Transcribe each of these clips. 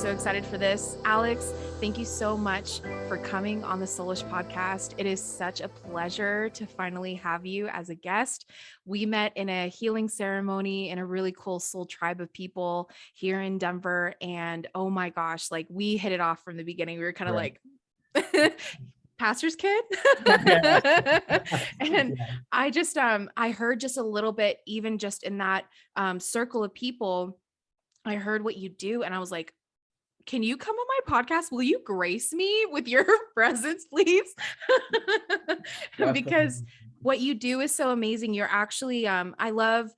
so excited for this. Alex, thank you so much for coming on the Soulish podcast. It is such a pleasure to finally have you as a guest. We met in a healing ceremony in a really cool soul tribe of people here in Denver. And oh my gosh, like we hit it off from the beginning. We were kind of like pastor's kid. And I just, I heard just a little bit, even just in that circle of people, I heard what you do. And I was like, can you come on my podcast? Will you grace me with your presence, please? Because what you do is so amazing. You're actually, I love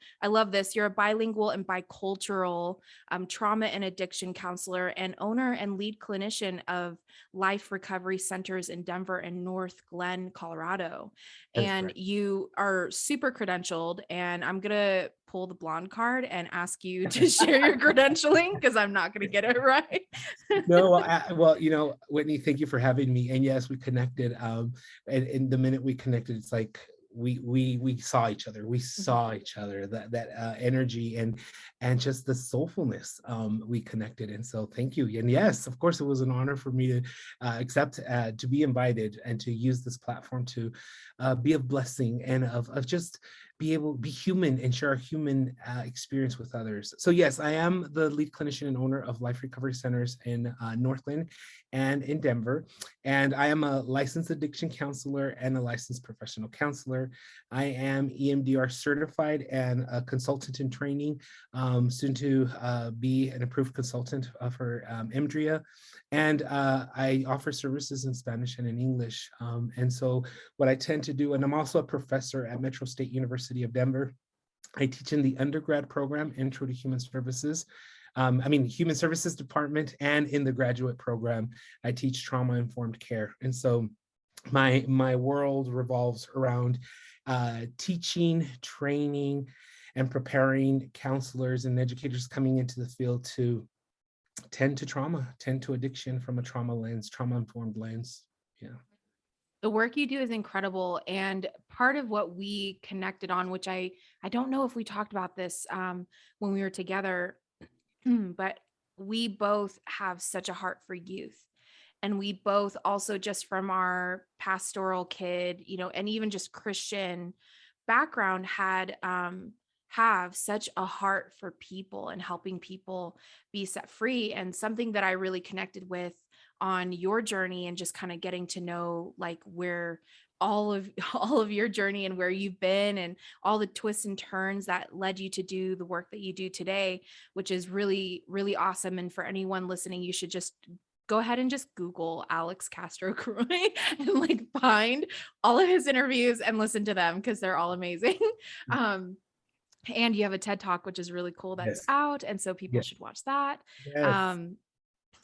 this. You're a bilingual and bicultural trauma and addiction counselor and owner and lead clinician of life recovery centers in Denver and Northglenn, Colorado. And you are super credentialed, and I'm going to pull the blonde card and ask you to share your credentialing because I'm not going to get it right. No, well, you know, Whitney, thank you for having me. And yes, we connected. And the minute we connected, it's like we saw each other. We saw each other. That energy and just the soulfulness. We connected, and so thank you. And yes, of course, it was an honor for me to accept to be invited and to use this platform to be a blessing and of just be able to be human and share our human experience with others. So yes, I am the lead clinician and owner of Life Recovery Centers in Northglenn and in Denver. And I am a licensed addiction counselor and a licensed professional counselor. I am EMDR certified and a consultant in training, soon to be an approved consultant for MDRIA. And I offer services in Spanish and in English. And so what I tend to do, and I'm also a professor at Metro State University of Denver. I teach in the undergrad program, Intro to Human Services. Human Services Department, and in the graduate program, I teach trauma-informed care. And so my world revolves around teaching, training, and preparing counselors and educators coming into the field to tend to trauma, tend to addiction from a trauma lens, trauma-informed lens. Yeah. The work you do is incredible. And part of what we connected on, which I don't know if we talked about this when we were together, but we both have such a heart for youth. And we both also, just from our pastoral kid, and even just Christian background, have such a heart for people and helping people be set free. And something that I really connected with on your journey, and just kind of getting to know like where all of your journey and where you've been and all the twists and turns that led you to do the work that you do today, which is really, really awesome. And for anyone listening, you should just go ahead and just Google Alex Castro Croy and like find all of his interviews and listen to them because they're all amazing. And you have a TED Talk, which is really cool, that's out. And so people should watch that.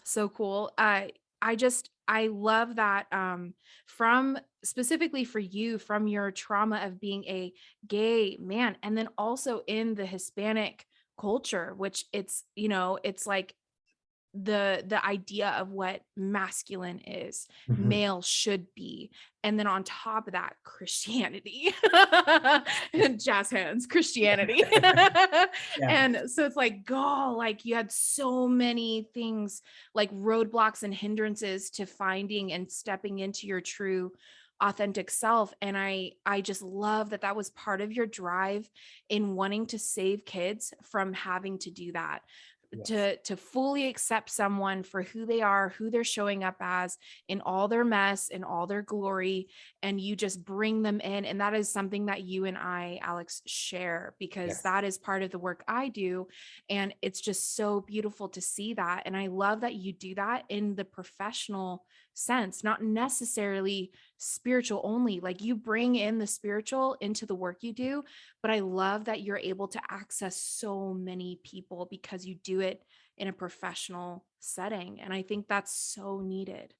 So cool. I love that from specifically for you, from your trauma of being a gay man, and then also in the Hispanic culture, which it's like the idea of what masculine is, male should be. And then on top of that, Christianity and jazz hands, Christianity. And so it's like, like you had so many things like roadblocks and hindrances to finding and stepping into your true authentic self. And I just love that was part of your drive in wanting to save kids from having to do that. To fully accept someone for who they are, who they're showing up as in all their mess, in all their glory, and you just bring them in. And that is something that you and I, Alex, share, because that is part of the work I do. And it's just so beautiful to see that. And I love that you do that in the professional sense, not necessarily spiritual only. Like you bring in the spiritual into the work you do, but I love that you're able to access so many people because you do it in a professional setting. And I think that's so needed.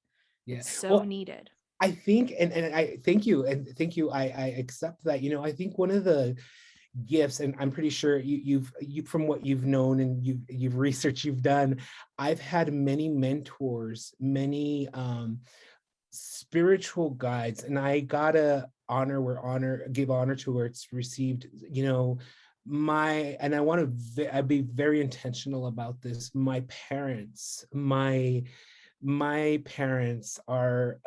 It's so needed. I think, and I thank you. And thank you. I accept that. I think one of the gifts, and I'm pretty sure you from what you've known and you've researched you've done, I've had many mentors, many spiritual guides, and I gotta give honor to where it's received. and I want to I'd be very intentional about this. My parents are,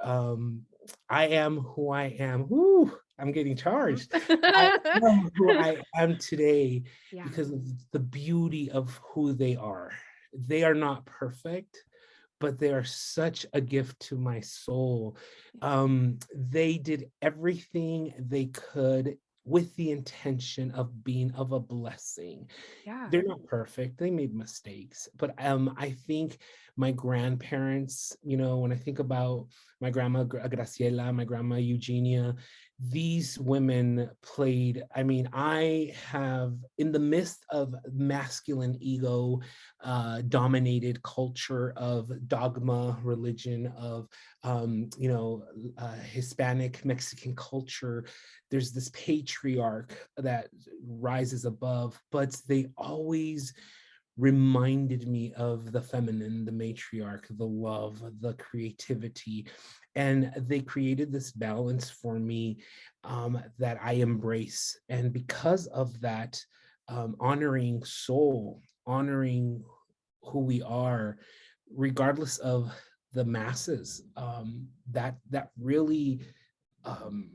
I am who I am. Woo, I'm getting charged. I am who I am today Yeah. because of the beauty of who they are. They are not perfect, but they are such a gift to my soul. They did everything they could with the intention of being of a blessing. Yeah. They're not perfect. They made mistakes, but I think my grandparents, when I think about my grandma Graciela, my grandma Eugenia, these women played, I mean, I have, in the midst of masculine ego dominated culture of dogma, religion, of Hispanic Mexican culture, there's this patriarch that rises above, but they always reminded me of the feminine, the matriarch, the love, the creativity. And they created this balance for me that I embrace. And because of that, honoring soul, honoring who we are, regardless of the masses, that really um,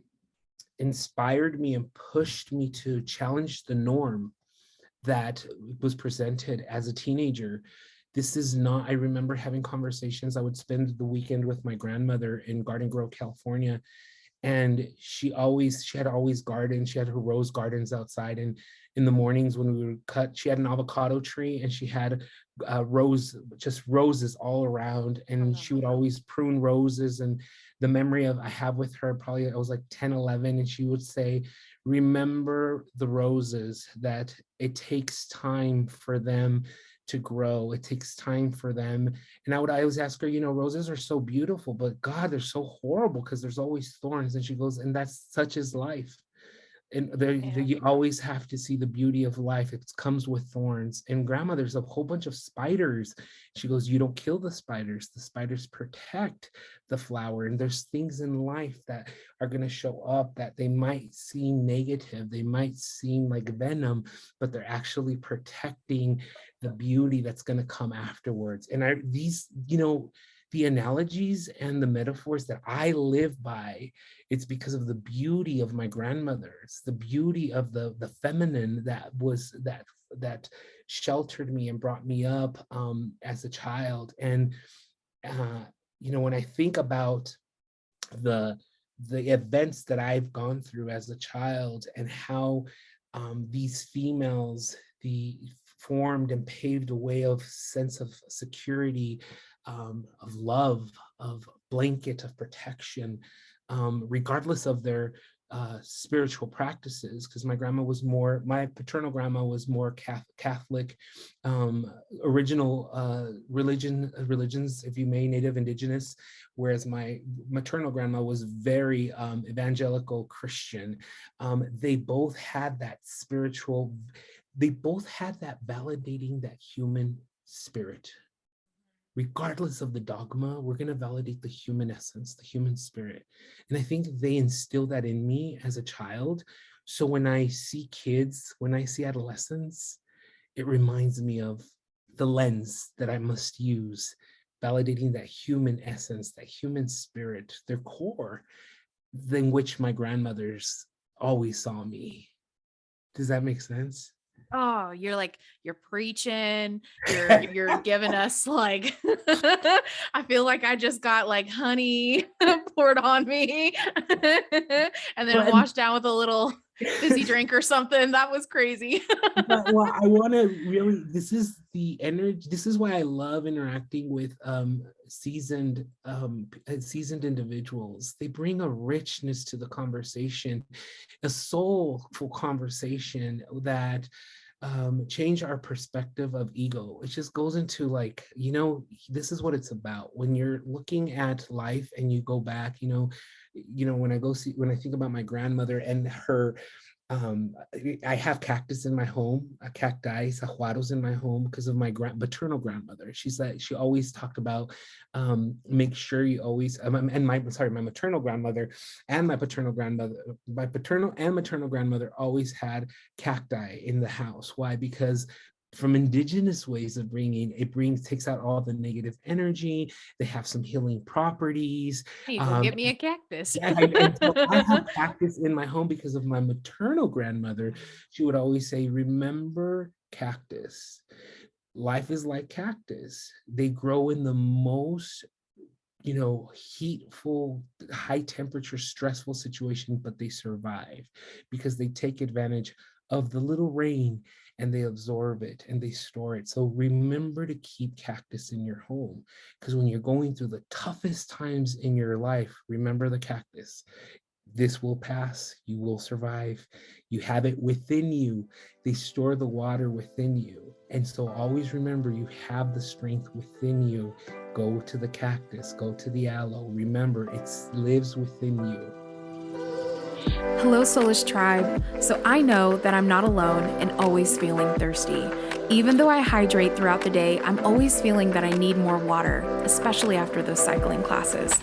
inspired me and pushed me to challenge the norm that was presented as a teenager. This is not, I remember having conversations. I would spend the weekend with my grandmother in Garden Grove, California, and she had always gardens. She had her rose gardens outside, and in the mornings when we would cut, she had an avocado tree, and she had roses all around, and she would always prune roses. And the memory I have with her, probably I was like 10, 11, and she would say, remember the roses, that it takes time for them to grow. It takes time for them. And I always ask her, roses are so beautiful, but God, they're so horrible because there's always thorns. And she goes, and that's such is life. And you always have to see the beauty of life. It comes with thorns. And grandma, there's a whole bunch of spiders. She goes, you don't kill the spiders protect the flower. And there's things in life that are going to show up that they might seem negative, they might seem like venom, but they're actually protecting the beauty that's going to come afterwards. And the analogies and the metaphors that I live by, it's because of the beauty of my grandmothers, the beauty of the feminine that sheltered me and brought me up as a child. And when I think about the events that I've gone through as a child, and how these females, formed and paved a way of sense of security, of love, of blanket of protection, regardless of their spiritual practices, because my paternal grandma was more Catholic, original religions, if you may, Native Indigenous, whereas my maternal grandma was very evangelical Christian. They both had that validating that human spirit. Regardless of the dogma, we're going to validate the human essence, the human spirit. And I think they instill that in me as a child. So when I see kids, when I see adolescents, it reminds me of the lens that I must use, validating that human essence, that human spirit, their core, than which my grandmothers always saw me. Does that make sense? Oh, you're preaching, you're giving us like I feel like I just got like honey poured on me and then Well, washed down with a little fizzy drink or something. That was crazy. well, I want to really, this is the energy, this is why I love interacting with seasoned individuals. They bring a richness to the conversation, a soulful conversation that change our perspective of ego. It just goes into like, this is what it's about. When you're looking at life and you go back, when I think about my grandmother and her I have cactus in my home, cacti, sahuaros in my home because of my maternal grandmother. She always talked about make sure you always and my maternal grandmother and my paternal and maternal grandmother always had cacti in the house. Why? Because from indigenous ways of bringing, takes out all the negative energy. They have some healing properties. Hey, go get me a cactus. Yeah, and so I have cactus in my home because of my maternal grandmother. She would always say, remember cactus. Life is like cactus. They grow in the most, heatful, high temperature, stressful situation, but they survive because they take advantage of the little rain and they absorb it and they store it. So remember to keep cactus in your home, because when you're going through the toughest times in your life, remember the cactus. This will pass. You will survive. You have it within you. They store the water within you. And so always remember, you have the strength within you. Go to the cactus, go to the aloe. Remember, it lives within you. Hello, Soulish Tribe. So I know that I'm not alone and always feeling thirsty. Even though I hydrate throughout the day, I'm always feeling that I need more water, especially after those cycling classes.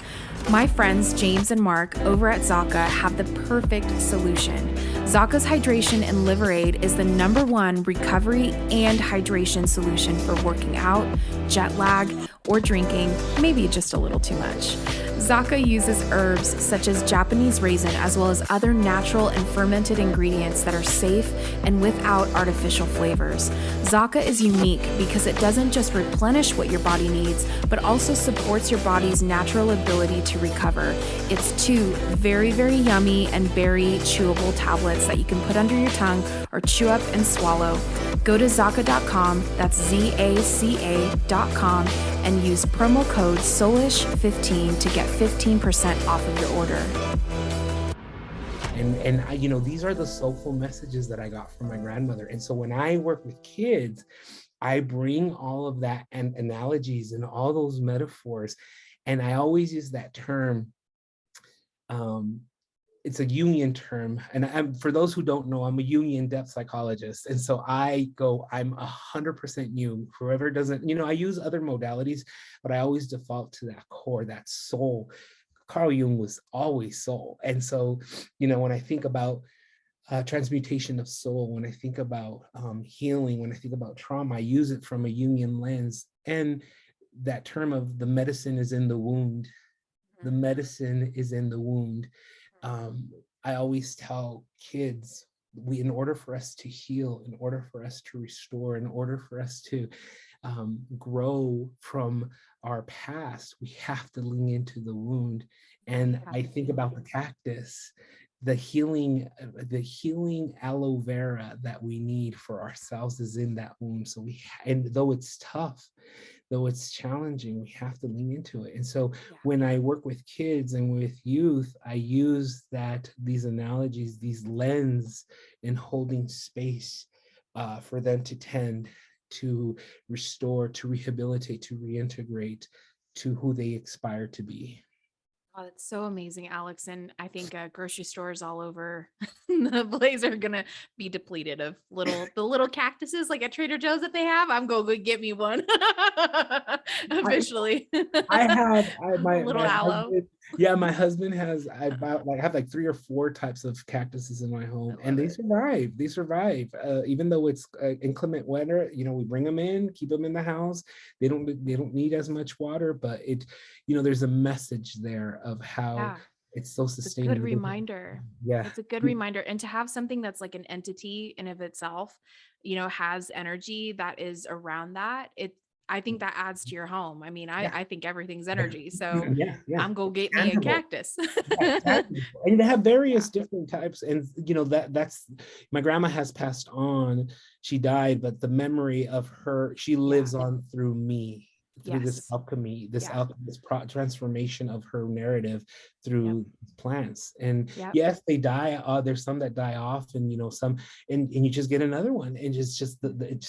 My friends James and Mark over at Zaka have the perfect solution. Zaka's Hydration and Liver Aid is the #1 recovery and hydration solution for working out, jet lag, or drinking maybe just a little too much. Zaka uses herbs such as Japanese raisin as well as other natural and fermented ingredients that are safe and without artificial flavors. Zaka is unique because it doesn't just replenish what your body needs, but also supports your body's natural ability to recover. It's 2 very, very yummy and berry chewable tablets that you can put under your tongue or chew up and swallow. Go to Zaka.com, that's ZACA.com, and use promo code SOULISH15 to get 15% off of your order. And these are the soulful messages that I got from my grandmother. And so when I work with kids, I bring all of that and analogies and all those metaphors. And I always use that term. It's a Jungian term. And for those who don't know, I'm a Jungian depth psychologist. And so I'm 100% new. Whoever doesn't, I use other modalities, but I always default to that core, that soul. Carl Jung was always soul. And so, when I think about transmutation of soul, when I think about healing, when I think about trauma, I use it from a Jungian lens. And that term of the medicine is in the wound. The medicine is in the wound. I always tell kids, in order for us to heal, in order for us to restore, in order for us to grow from our past, we have to lean into the wound. And I think about the cactus, the healing aloe vera that we need for ourselves is in that wound. So and though it's tough, though it's challenging, we have to lean into it. And so when I work with kids and with youth, I use these analogies, these lens in holding space for them to tend, to restore, to rehabilitate, to reintegrate to who they aspire to be. Oh, that's so amazing, Alex. And I think grocery stores all over the place are gonna be depleted of the little cactuses like at Trader Joe's that they have. I'm going to get me one officially. My little aloe. my husband has. I have like 3 or 4 types of cactuses in my home, and they survive. They survive, even though it's inclement weather. We bring them in, keep them in the house. They don't need as much water, but there's a message there of how it's so sustainable. It's a good reminder. Yeah, It's a good reminder. And to have something that's like an entity in of itself, has energy that is around that, I think that adds to your home. I mean, I think everything's energy. So I'm going to get me a cactus. Exactly. And they have various different types. And, that's my grandma has passed on. She died, but the memory of her, she lives on through me. Through this alchemy, this transformation of her narrative through plants. And yes, they die. There's some that die off, and some, and you just get another one, and it's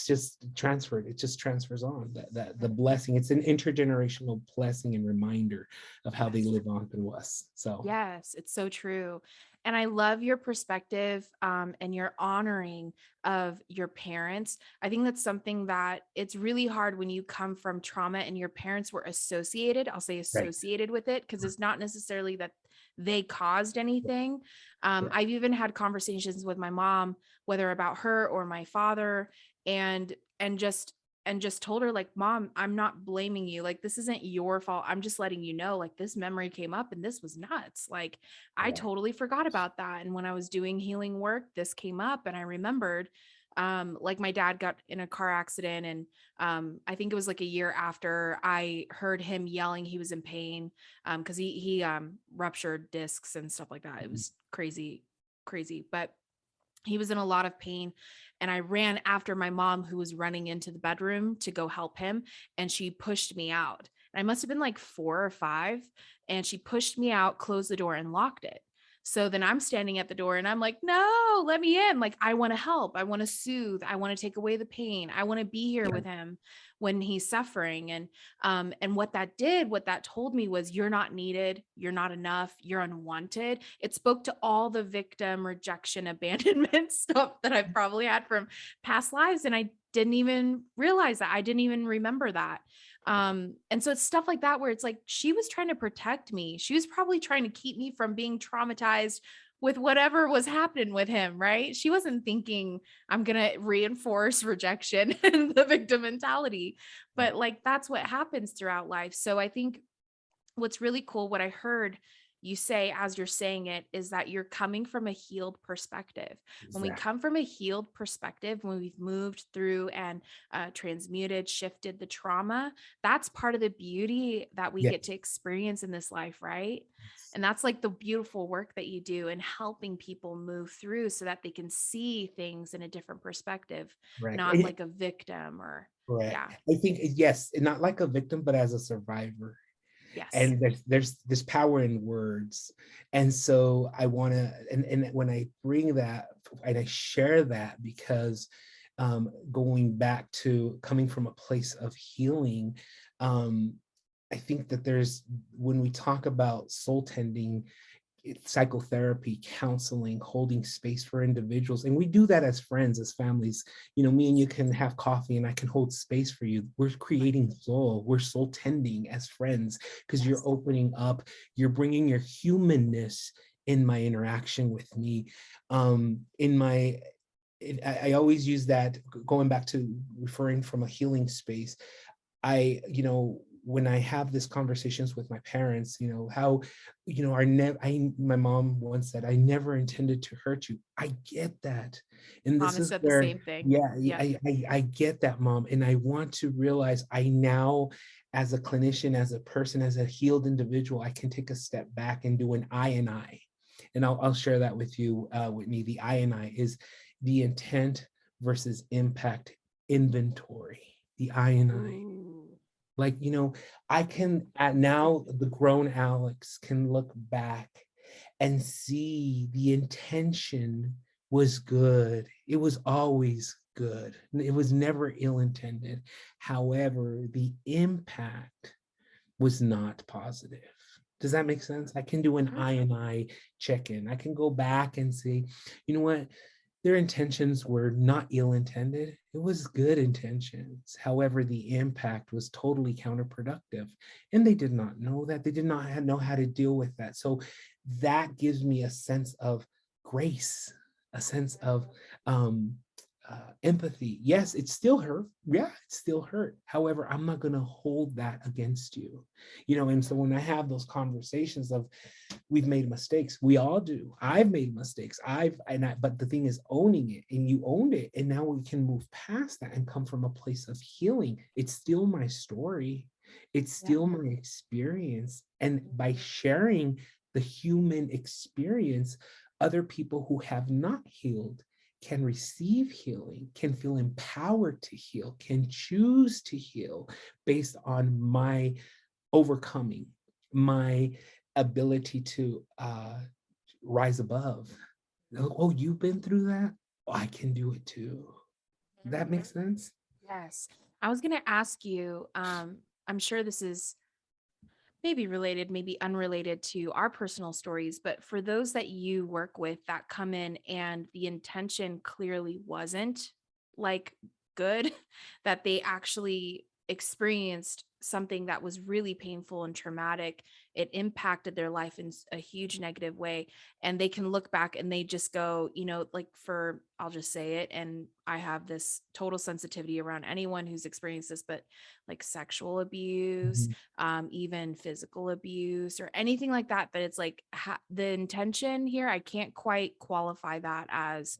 just transferred. It just transfers on. That the blessing. It's an intergenerational blessing and reminder of how they live on through us. So yes, it's so true. And I love your perspective and your honoring of your parents. I think that's something that it's really hard when you come from trauma and your parents were associated, I'll say Right. associated with it, because it's not necessarily that they caused anything. Yeah. I've even had conversations with my mom, whether about her or my father, and just told her, like, Mom, I'm not blaming you. Like, this isn't your fault. I'm just letting you know, like, this memory came up and this was nuts. Like, I Yeah. totally forgot about that. And when I was doing healing work, this came up and I remembered, like my dad got in a car accident. And I think it was like a year after I heard him yelling, he was in pain because he ruptured discs and stuff like that. It Mhm. was crazy, crazy. But he was in a lot of pain, and I ran after my mom, who was running into the bedroom to go help him, and she pushed me out. And I must have been like 4 or 5, and she pushed me out, closed the door, and locked it. So then I'm standing at the door and I'm like, "No, let me in. Like, I want to help. I want to soothe. I want to take away the pain. I want to be here Yeah. with him when he's suffering." And what that told me was, you're not needed, you're not enough, you're unwanted. It spoke to all the victim rejection, abandonment stuff that I've probably had from past lives, and I didn't even realize that. I didn't even remember that. And so it's stuff like that where it's like, she was trying to protect me. She was probably trying to keep me from being traumatized with whatever was happening with him, right? She wasn't thinking I'm going to reinforce rejection and the victim mentality, but like, that's what happens throughout life. So I think what's really cool, what I heard you say as you're saying it, is that you're coming from a healed perspective. When we Exactly. come from a healed perspective, when we've moved through and transmuted, shifted the trauma, that's part of the beauty that we Yeah. get to experience in this life, right? And that's like the beautiful work that you do in helping people move through so that they can see things in a different perspective, Right. not like a victim or, Right. yeah, I think, yes, and not like a victim, but as a survivor. yes. And there's this power in words. And so I want to, and when I bring that and I share that, because going back to coming from a place of healing, I think that when we talk about soul tending, psychotherapy, counseling, holding space for individuals. And we do that as friends, as families. Me and you can have coffee and I can hold space for you. We're creating soul. We're soul tending as friends, because you're opening up, you're bringing your humanness in my interaction with me. I always use that, going back to referring from a healing space. When I have these conversations with my parents, how, my mom once said, "I never intended to hurt you." I get that. And Mom this has is said the where, same thing. yeah, Yep. I get that, Mom. And I want to realize, I now, as a clinician, as a person, as a healed individual, I can take a step back and do an I and I. And I'll share that with you, Whitney. The I and I is the intent versus impact inventory. The I and I. Ooh. Like, I can, now the grown Alex can look back and see the intention was good. It was always good. It was never ill-intended. However, the impact was not positive. Does that make sense? I can do an I and I check-in. I can go back and say, you know what? Their intentions were not ill-intended. It was good intentions. However, the impact was totally counterproductive. And they did not know that. They did not know how to deal with that. So that gives me a sense of grace, a sense of empathy. Yes, it still hurt. Yeah, it still hurt. However, I'm not going to hold that against you. And so when I have those conversations of, we've made mistakes, we all do. I've made mistakes. But the thing is owning it, and you owned it. And now we can move past that and come from a place of healing. It's still my story. It's still my experience. And by sharing the human experience, other people who have not healed can receive healing, can feel empowered to heal, can choose to heal based on my overcoming, my ability to rise above. Oh, you've been through that? Oh, I can do it too. That makes sense? Yes. I was going to ask you, I'm sure this is maybe related, maybe unrelated to our personal stories, but for those that you work with that come in and the intention clearly wasn't like good, that they actually experienced something that was really painful and traumatic, it impacted their life in a huge negative way. And they can look back and they just go, like for, I'll just say it. And I have this total sensitivity around anyone who's experienced this, but like sexual abuse, Mhm. even physical abuse or anything like that, that it's like the intention here, I can't quite qualify that as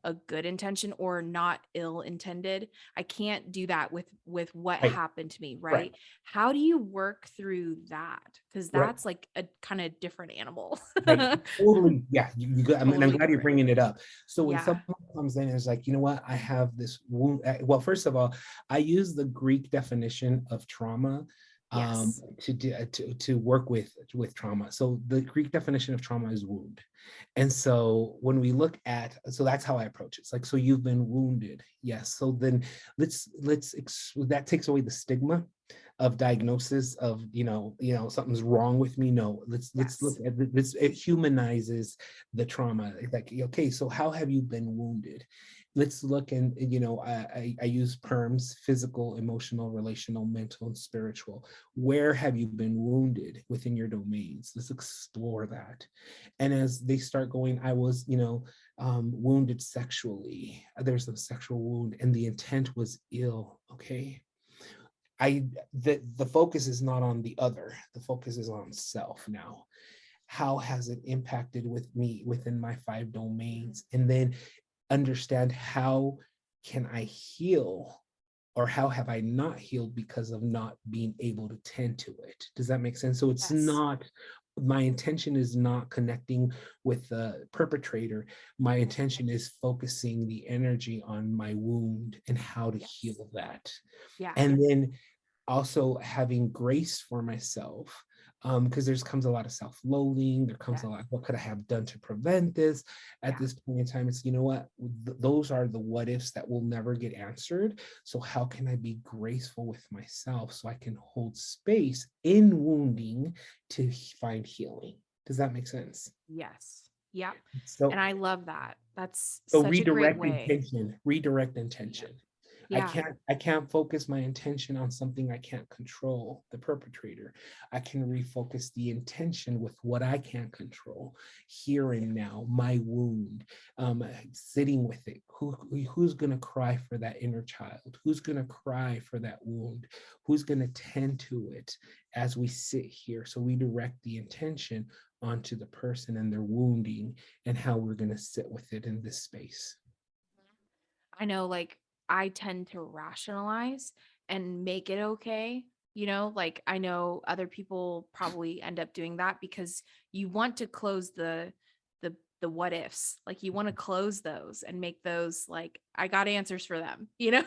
a good intention or not ill intended. I can't do that with what Right, happened to me, right, right? How do you work through that? Because right. that's like a kind of different animal. Right. Totally. Yeah. I mean, I'm Totally glad you're different. bringing it up. So when Yeah. someone comes in and is like, you know what, I have this wound. Well, first of all, I use the Greek definition of trauma Yes. to work with trauma. So the Greek definition of trauma is wound. And so when we look at, so that's how I approach it. It's like, so you've been wounded. Yes. So then that takes away the stigma of diagnosis of something's wrong with me. No, let's look Yes. at this. It humanizes the trauma. Like, okay, so how have you been wounded? Let's look, and I use perms: physical, emotional, relational, mental, and spiritual. Where have you been wounded within your domains? Let's explore that. And as they start going, I was wounded sexually. There's a sexual wound and the intent was ill. Okay, the focus is not on the other, the focus is on self now. How has it impacted with me within my 5 domains? And then understand, how can I heal, or how have I not healed because of not being able to tend to it? Does that make sense? So it's Yes. not, my intention is not connecting with the perpetrator. My intention is focusing the energy on my wound and how to Yes. heal that. Yeah. And then also having grace for myself, because there's comes a lot of self-loathing. There comes Yes. a lot, what could I have done to prevent this? At Yeah. this point in time, it's, you know what, those are the what ifs that will never get answered. So how can I be graceful with myself so I can hold space in wounding to find healing? Does that make sense? Yes. Yep. And So I love that. That's so such a great redirect way. intention, redirect Yeah. intention. Yeah. I can't focus my intention on something I can't control, the perpetrator. I can refocus the intention with what I can't control, here and now, my wound, sitting with it. Who's gonna cry for that inner child? Who's gonna cry for that wound? Who's gonna tend to it as we sit here? So we direct the intention onto the person and their wounding, and how we're gonna sit with it in this space. I know, like, I tend to rationalize and make it okay. Like I know other people probably end up doing that because you want to close the what ifs. Like you want to close those and make those like I got answers for them, Right,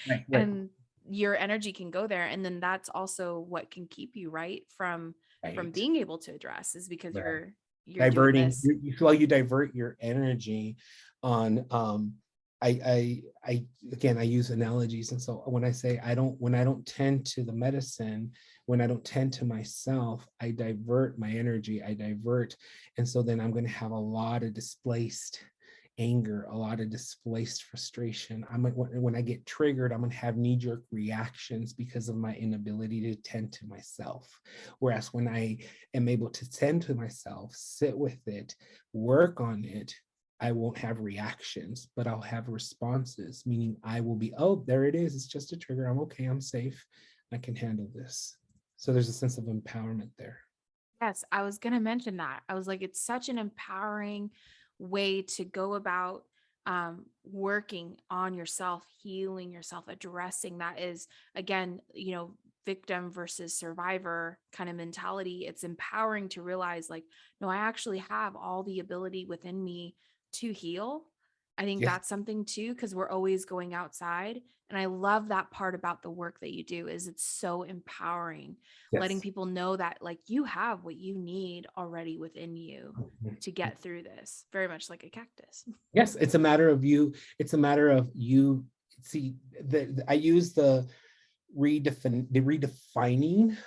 right, and your energy can go there. And then that's also what can keep you right from right. being able to address is because Right. you're doing Diverting, this. you divert your energy on I again, I use analogies. And so when I say when I don't tend to the medicine, when I don't tend to myself, I divert my energy, I divert. And so then I'm going to have a lot of displaced anger, a lot of displaced frustration. When I get triggered, I'm going to have knee-jerk reactions because of my inability to tend to myself. Whereas when I am able to tend to myself, sit with it, work on it, I won't have reactions, but I'll have responses, meaning I will be, oh, there it is. It's just a trigger. I'm okay. I'm safe. I can handle this. So there's a sense of empowerment there. Yes, I was going to mention that. I was like, it's such an empowering way to go about working on yourself, healing yourself, addressing that is, again, victim versus survivor kind of mentality. It's empowering to realize, like, no, I actually have all the ability within me to heal. I think Yes, that's something too, because we're always going outside. And I love that part about the work that you do is it's so empowering, letting yes. people know that like you have what you need already within you to get through this, very much like a cactus. Yes, it's a matter of you. It's a matter of you. See, I use redefining.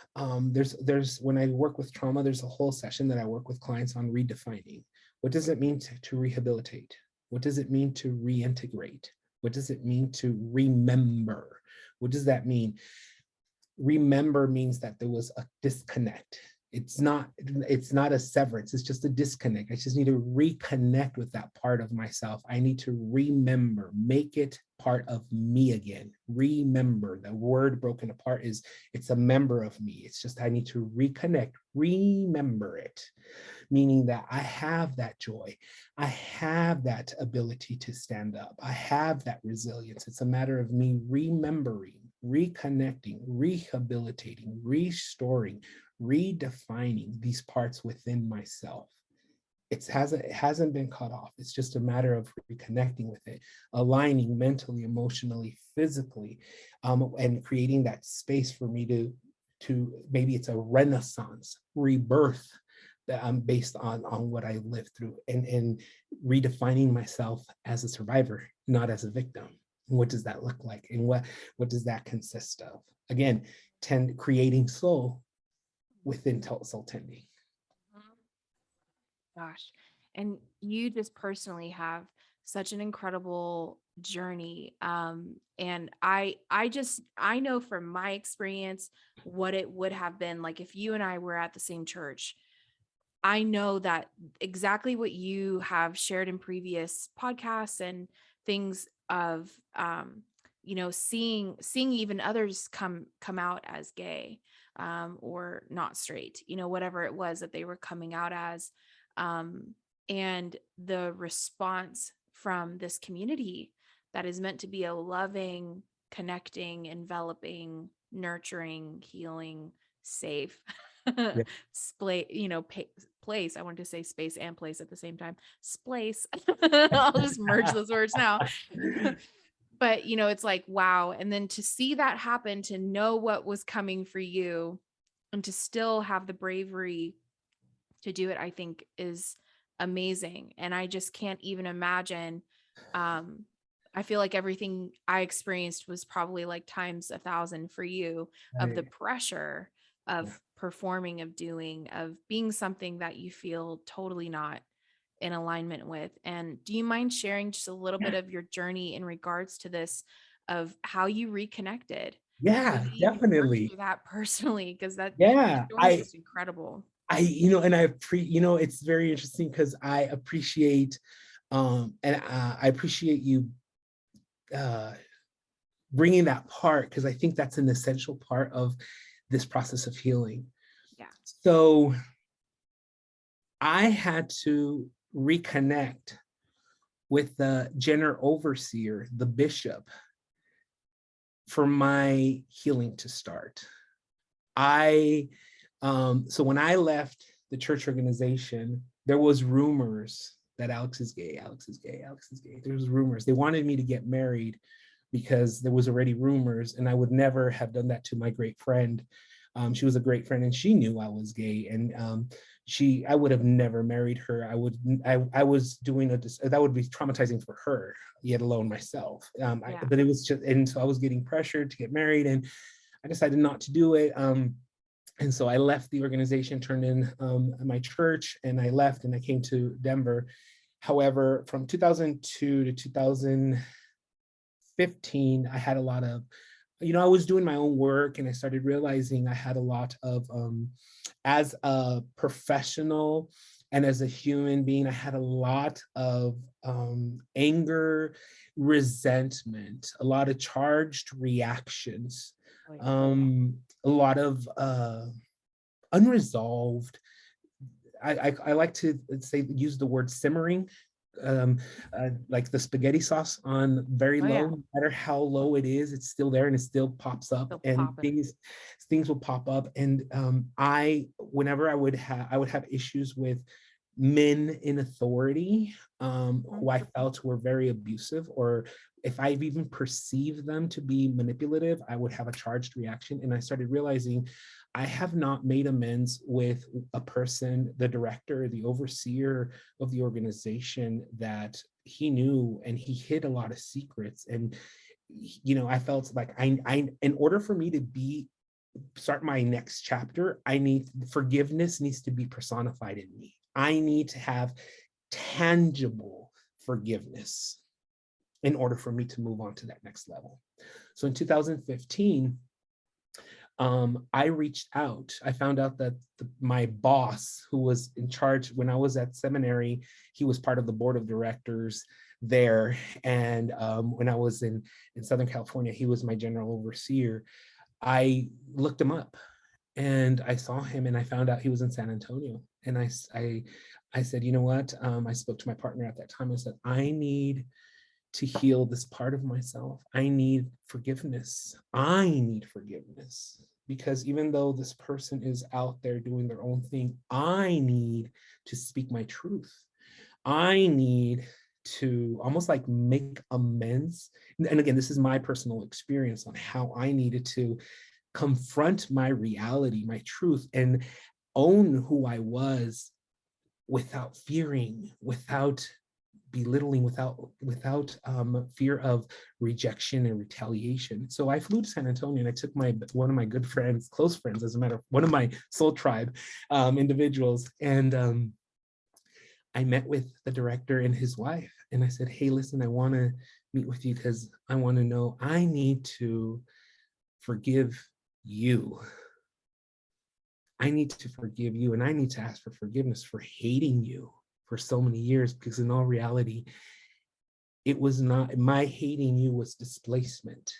There's when I work with trauma, there's a whole session that I work with clients on redefining. What does it mean to rehabilitate? What does it mean to reintegrate? What does it mean to remember? What does that mean? Remember means that there was a disconnect. It's not a severance, it's just a disconnect. I just need to reconnect with that part of myself. I need to remember, make it part of me again. Remember, the word broken apart is, it's a member of me. It's just, I need to reconnect, remember it, meaning that I have that joy. I have that ability to stand up. I have that resilience. It's a matter of me remembering, reconnecting, rehabilitating, restoring, redefining these parts within myself. It hasn't been cut off. It's just a matter of reconnecting with it, aligning mentally, emotionally, physically, and creating that space for me to maybe it's a renaissance, rebirth that I'm based on what I lived through, and redefining myself as a survivor, not as a victim. What does that look like? And what does that consist of? Again, creating soul within soul tending. Gosh. And you just personally have such an incredible journey. And I know from my experience what it would have been like if you and I were at the same church. I know that exactly what you have shared in previous podcasts and things of, seeing even others come out as gay, or not straight, whatever it was that they were coming out as, and the response from this community that is meant to be a loving, connecting, enveloping, nurturing, healing, safe Yeah. place. I wanted to say space and place at the same time. Splace. I'll just merge those words now. But it's like, wow. And then to see that happen, to know what was coming for you and to still have the bravery to do it, I think is amazing. And I just can't even imagine. I feel like everything I experienced was probably like times 1,000 for you, of the pressure of performing, of doing, of being something that you feel totally not in alignment with. And do you mind sharing just a little bit of your journey in regards to this, of how you reconnected? Yeah, Because you worked definitely. through that personally, because that Yeah, story is just incredible. it's very interesting because I appreciate, I appreciate you bringing that part, because I think that's an essential part of this process of healing. Yeah. So I had to reconnect with the general overseer, the bishop, for my healing to start. So when I left the church organization, there was rumors that Alex is gay, Alex is gay, Alex is gay. There was rumors. They wanted me to get married because there was already rumors, and I would never have done that to my great friend. She was a great friend, and she knew I was gay, and I would have never married her. I was doing that would be traumatizing for her, yet alone myself. But it was just, and so I was getting pressured to get married, and I decided not to do it. And so I left the organization, turned in my church, and I left, and I came to Denver. However, from 2002 to 2015, I had a lot of, I was doing my own work, and I started realizing I had a lot of, as a professional and as a human being, I had a lot of anger, resentment, a lot of charged reactions, a lot of unresolved. I like to use the word simmering, like the spaghetti sauce on very low. No matter how low it is, it's still there, and it still pops up, and things will pop up. And whenever I would have issues with men in authority, who I felt were very abusive, or if I've even perceived them to be manipulative, I would have a charged reaction. And I started realizing I have not made amends with a person, the director, the overseer of the organization, that he knew, and he hid a lot of secrets. And I felt like I in order for me to start my next chapter, forgiveness needs to be personified in me. I need to have tangible forgiveness in order for me to move on to that next level. So in 2015, I reached out. I found out that my boss, who was in charge when I was at seminary, he was part of the board of directors there. And when I was in Southern California, he was my general overseer. I looked him up and I saw him and I found out he was in San Antonio. And I said, you know what? I spoke to my partner at that time. I said, I need to heal this part of myself. I need forgiveness. I need forgiveness. Because even though this person is out there doing their own thing, I need to speak my truth. I need to almost like make amends. And again, this is my personal experience on how I needed to confront my reality, my truth, and own who I was without fearing, without belittling, without fear of rejection and retaliation. So I flew to San Antonio and I took one of my good friends, close friends, as a matter of one of my soul tribe individuals, and I met with the director and his wife, and I said, hey, listen, I want to meet with you because I want to know, I need to forgive you. I need to forgive you, and I need to ask for forgiveness for hating you for so many years, because in all reality, it was not, my hating you was displacement.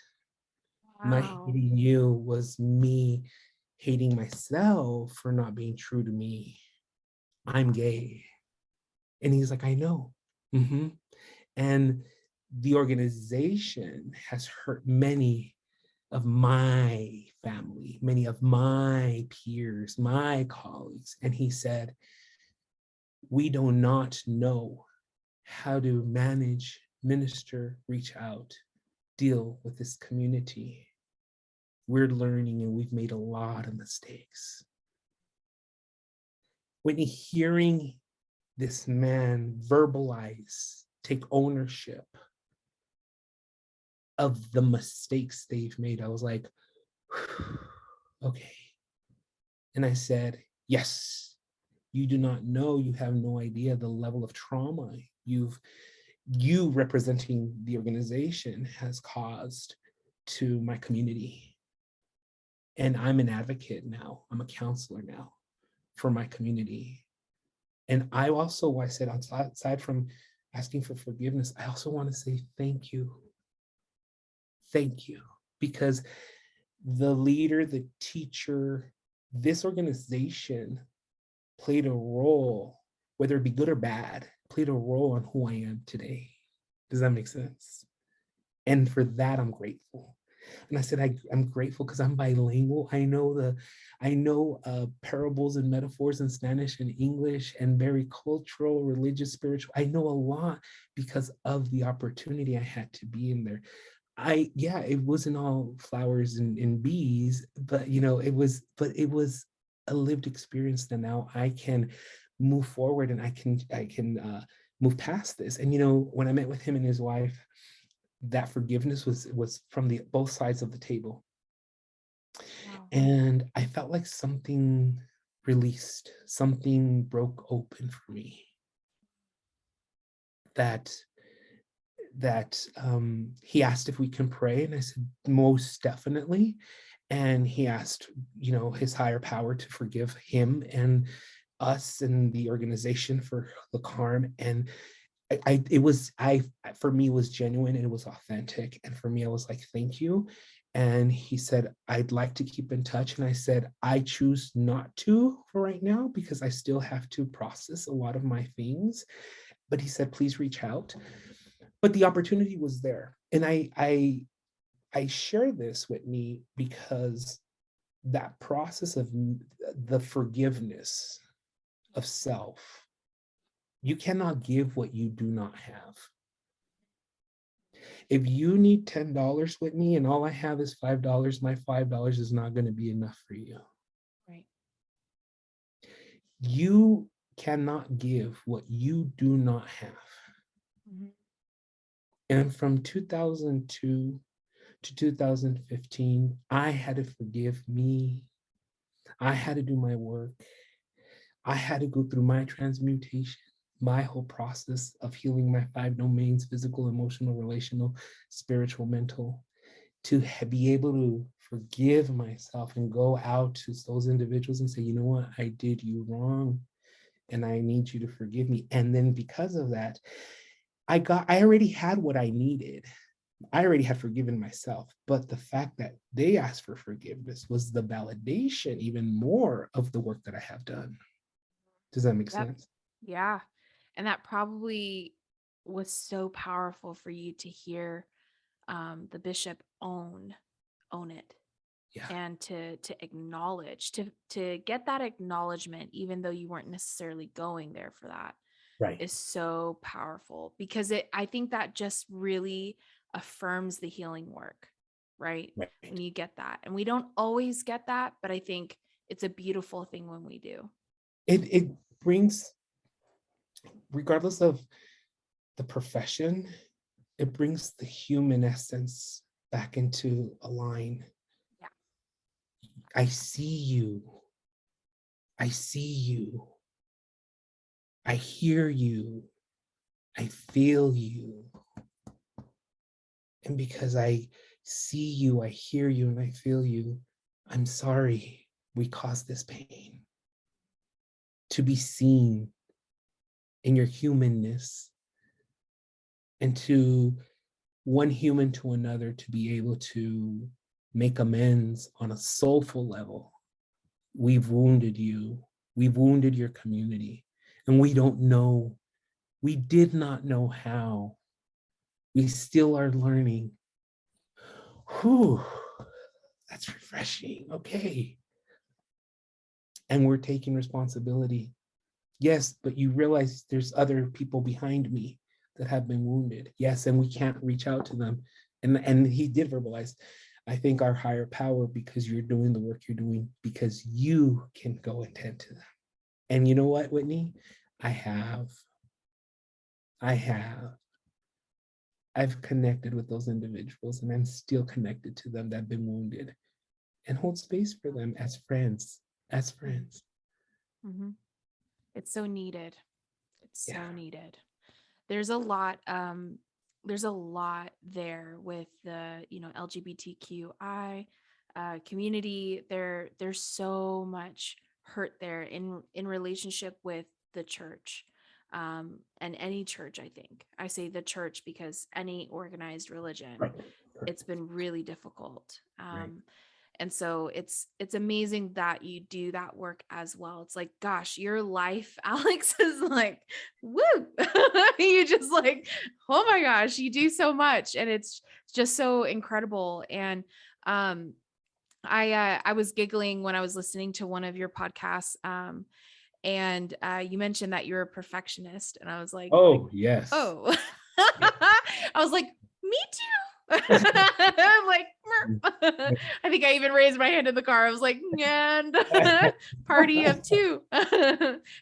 Wow. My hating you was me hating myself for not being true to me. I'm gay. And he's like, I know. Mm-hmm. And the organization has hurt many of my family, many of my peers, my colleagues. And he said, we do not know how to manage, minister, reach out, deal with this community. We're learning and we've made a lot of mistakes. When hearing this man verbalize, take ownership of the mistakes they've made, I was like, okay. And I said, yes, you do not know, you have no idea the level of trauma you representing the organization has caused to my community. And I'm an advocate now, I'm a counselor now for my community. And I said, aside from asking for forgiveness, I also want to say thank you. Thank you. Because the leader, the teacher, this organization played a role, whether it be good or bad, played a role on who I am today. Does that make sense? And for that, I'm grateful. And I said, I'm grateful because I'm bilingual. I know parables and metaphors in Spanish and English, and very cultural, religious, spiritual. I know a lot because of the opportunity I had to be in there. It wasn't all flowers and bees, but it was a lived experience that now I can move forward and I can move past this. And when I met with him and his wife, that forgiveness was from both sides of the table. Wow. And I felt like something released, something broke open for me. That he asked if we can pray, and I said, most definitely. And he asked, his higher power to forgive him and us and the organization for the harm. And for me, it was genuine and it was authentic. And for me, I was like, thank you. And he said, I'd like to keep in touch. And I said, I choose not to for right now because I still have to process a lot of my things. But he said, please reach out. But the opportunity was there. And I share this with me because that process of the forgiveness of self, you cannot give what you do not have. If you need $10 with me and all I have is $5, my $5 is not going to be enough for you. Right. You cannot give what you do not have. Mm-hmm. And from 2002 to 2015, I had to forgive me. I had to do my work. I had to go through my transmutation, my whole process of healing my 5 domains: physical, emotional, relational, spiritual, mental, to be able to forgive myself and go out to those individuals and say, you know what, I did you wrong and I need you to forgive me. And then because of that, I already had what I needed. I already had forgiven myself, but the fact that they asked for forgiveness was the validation even more of the work that I have done. Does that make Yep. sense? Yeah. And that probably was so powerful for you to hear the bishop own it, Yeah. and to acknowledge, to get that acknowledgement, even though you weren't necessarily going there for that, Right. is so powerful, because I think that just really affirms the healing work, right? Right. When you get that. And we don't always get that, but I think it's a beautiful thing when we do. It brings, regardless of the profession, it brings the human essence back into a line. Yeah. I see you. I see you. I hear you. I feel you. And because I see you, I hear you, and I feel you, I'm sorry we caused this pain. To be seen in your humanness, and to one human to another to be able to make amends on a soulful level. We've wounded you. We've wounded your community. And we don't know. We did not know how. We still are learning. Whew, that's refreshing. Okay. And we're taking responsibility. Yes, but you realize there's other people behind me that have been wounded. Yes, and we can't reach out to them. And he did verbalize, I think our higher power, because you're doing the work you're doing, because you can go and tend to them. And you know what, Whitney? I've connected with those individuals, and I'm still connected to them that have been wounded, and hold space for them as friends, Mm-hmm. It's so needed. It's Yeah. so needed. There's a lot there with the, LGBTQI community. There's so much hurt there in relationship with the church, and any church. I think I say the church because any organized religion, Right. it's been really difficult. Right. And so it's amazing that you do that work as well. It's like, gosh, your life, Alex, is like, woo. You just like, oh my gosh, you do so much. And it's just so incredible. And I was giggling when I was listening to one of your podcasts. And you mentioned that you're a perfectionist. And I was like, Oh, yes. oh, I was like, me too. I'm like, I think I even raised my hand in the car. I was like, and party of 2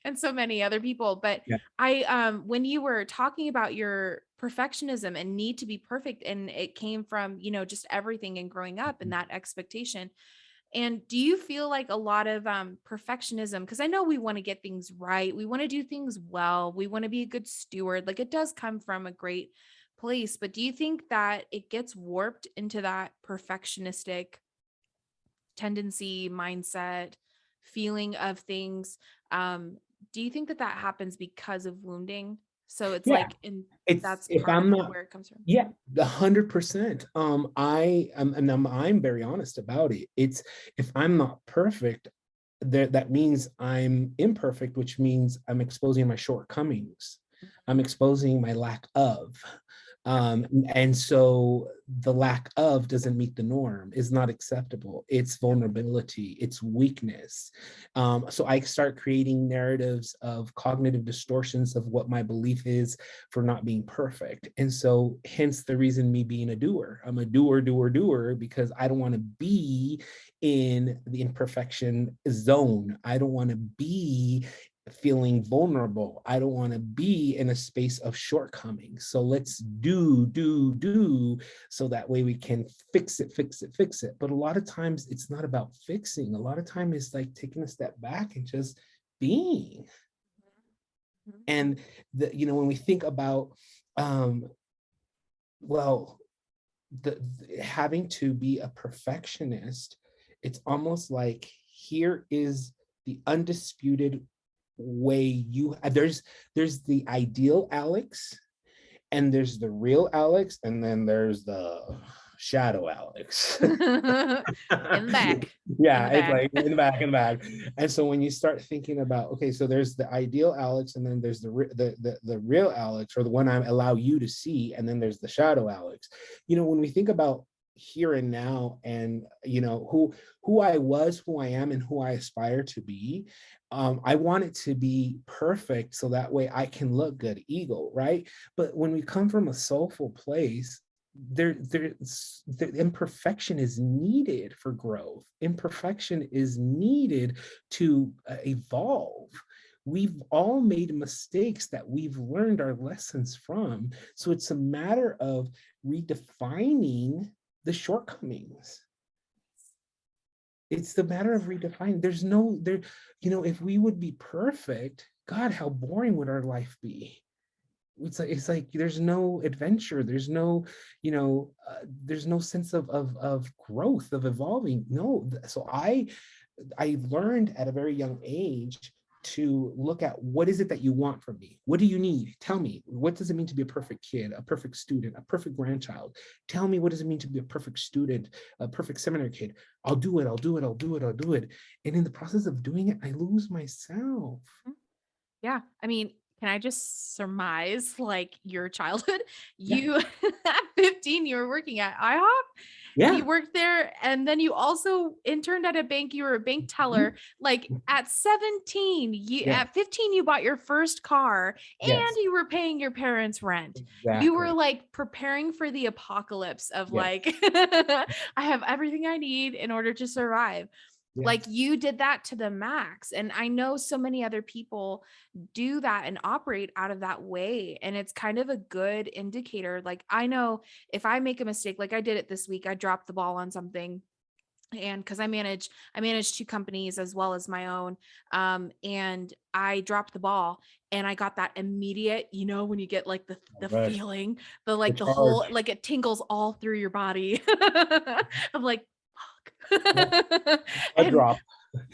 and so many other people. But Yeah. when you were talking about your perfectionism and need to be perfect, and it came from, just everything and growing up and that expectation. And do you feel like a lot of perfectionism, because I know we want to get things right, we want to do things well, we want to be a good steward, like it does come from a great place, but do you think that it gets warped into that perfectionistic tendency, mindset, feeling of things? Do you think that happens because of wounding? So it's Yeah. like, and that's If part I'm of not, where it comes from. yeah, 100%. I'm very honest about it. It's, if I'm not perfect, that means I'm imperfect, which means I'm exposing my shortcomings. I'm exposing my lack of. And so the lack of doesn't meet the norm, is not acceptable. It's vulnerability, it's weakness. So I start creating narratives of cognitive distortions of what my belief is for not being perfect. And so hence the reason me being a doer. I'm a doer, because I don't want to be in the imperfection zone. I don't want to be feeling vulnerable. I don't want to be in a space of shortcoming. So let's do, so that way we can fix it. But a lot of times it's not about fixing. A lot of time it's like taking a step back and just being. And when we think about, having to be a perfectionist, it's almost like here is the undisputed way there's the ideal Alex, and there's the real Alex, and then there's the shadow Alex. In the back. Yeah, it's like in the back. And so when you start thinking about, okay, so there's the ideal Alex, and then there's the real Alex, or the one I allow you to see, and then there's the shadow Alex. When we think about here and now, and who I was, who I am, and who I aspire to be, I want it to be perfect so that way I can look good, ego, right? But when we come from a soulful place, the imperfection is needed for growth. Imperfection is needed to evolve. We've all made mistakes that we've learned our lessons from. So it's a matter of redefining the shortcomings. It's the matter of redefining. If we would be perfect, God, how boring would our life be? It's like there's no adventure. There's no, there's no sense of growth, of evolving. No. So I learned at a very young age to look at, what is it that you want from me? What do you need? Tell me, what does it mean to be a perfect kid, a perfect student, a perfect grandchild? Tell me, what does it mean to be a perfect student, a perfect seminary kid? I'll do it. And in the process of doing it, I lose myself. Yeah. I mean, can I just surmise, like, your childhood? You at 15, you were working at IHOP. Yeah. You worked there, and then you also interned at a bank. You were a bank teller. Like at 17, at 15, you bought your first car, and you were paying your parents' rent. Exactly. You were like preparing for the apocalypse of like, I have everything I need in order to survive. Yes. Like, you did that to the max. And I know so many other people do that and operate out of that way. And it's kind of a good indicator. Like, I know if I make a mistake, like I did it this week, I dropped the ball on something. And because I manage 2 companies as well as my own. And I dropped the ball, and I got that immediate, when you get like the feeling, the whole, like it tingles all through your body. I'm like, A drop.